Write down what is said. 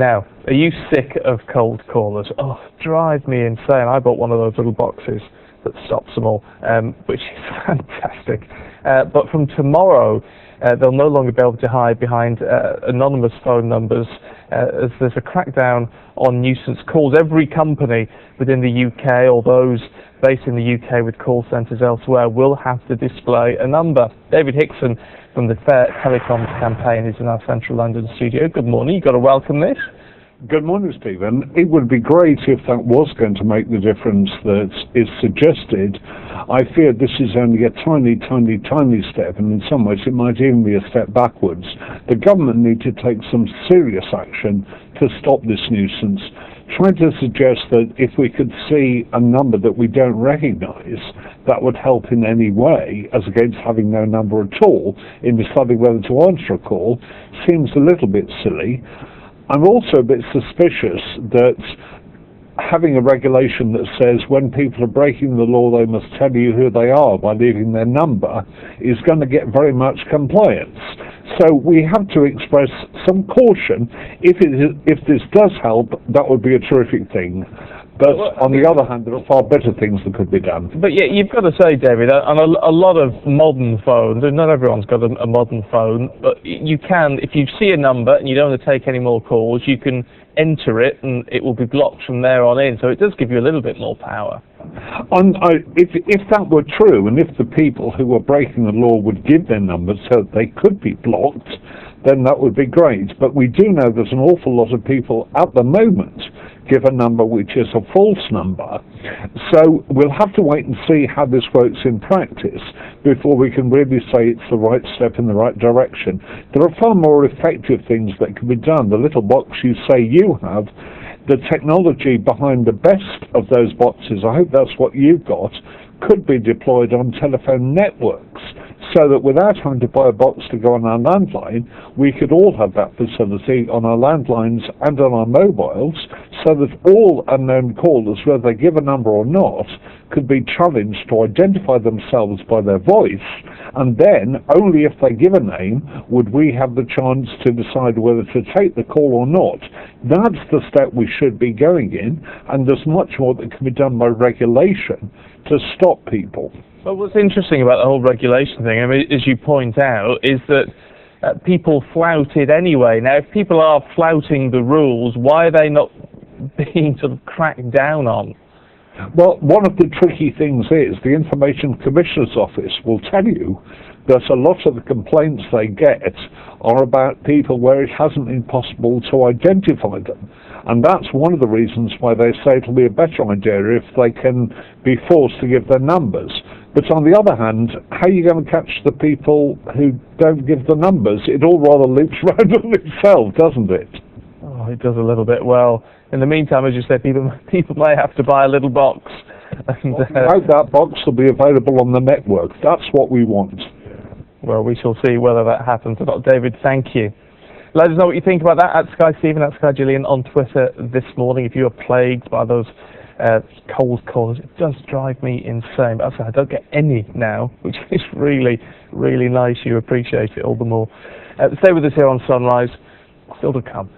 Now, are you sick of cold callers? Oh, drive me insane. I bought one of those little boxes that stops them all, which is fantastic. But from tomorrow, they'll no longer be able to hide behind anonymous phone numbers, as there's a crackdown on nuisance calls. Every company within the UK, or those based in the UK with call centres elsewhere, will have to display a number. David Hickson from the Fair Telecoms campaign is in our central London studio. Good morning. You've got to welcome this. Good morning, Stephen. It would be great if that was going to make the difference that is suggested. I fear this is only a tiny, tiny, tiny step, and in some ways it might even be a step backwards. The government need to take some serious action to stop this nuisance. Trying to suggest that if we could see a number that we don't recognise, that would help in any way, as against having no number at all, in deciding whether to answer a call, seems a little bit silly. I'm also a bit suspicious that having a regulation that says when people are breaking the law they must tell you who they are by leaving their number is going to get very much compliance. So we have to express some caution. If this does help, that would be a terrific thing. But on the other hand, there are far better things that could be done. But yeah, you've got to say, David, on a lot of modern phones, and not everyone's got a modern phone, but you can, if you see a number and you don't want to take any more calls, you can enter it and it will be blocked from there on in. So it does give you a little bit more power. If that were true, and if the people who were breaking the law would give their numbers so that they could be blocked, then that would be great. But we do know there's an awful lot of people at the moment give a number which is a false number. So we'll have to wait and see how this works in practice before we can really say it's the right step in the right direction. There are far more effective things that can be done. The little box you say you have, the technology behind the best of those boxes, I hope that's what you've got, could be deployed on telephone networks, so that without having to buy a box to go on our landline, we could all have that facility on our landlines and on our mobiles, so that all unknown callers, whether they give a number or not, could be challenged to identify themselves by their voice, and then only if they give a name would we have the chance to decide whether to take the call or not. That's the step we should be going in, and there's much more that can be done by regulation to stop people. Well, what's interesting about the whole regulation thing, I mean, as you point out, is that people flout it anyway. Now, if people are flouting the rules, why are they not being sort of cracked down on? Well, one of the tricky things is the Information Commissioner's Office will tell you that a lot of the complaints they get are about people where it hasn't been possible to identify them. And that's one of the reasons why they say it'll be a better idea if they can be forced to give their numbers. But on the other hand, how are you going to catch the people who don't give the numbers? It all rather loops round on itself, doesn't it? Oh, it does a little bit. Well, in the meantime, as you said, people may have to buy a little box. And, that box will be available on the network. That's what we want. Well, we shall see whether that happens or not. David, thank you. Let us know what you think about that at Sky Stephen, at Sky Gillian on Twitter this morning. If you are plagued by those cold calls, it does drive me insane. But I don't get any now, which is really, really nice. You appreciate it all the more. Stay with us here on Sunrise. Still to come.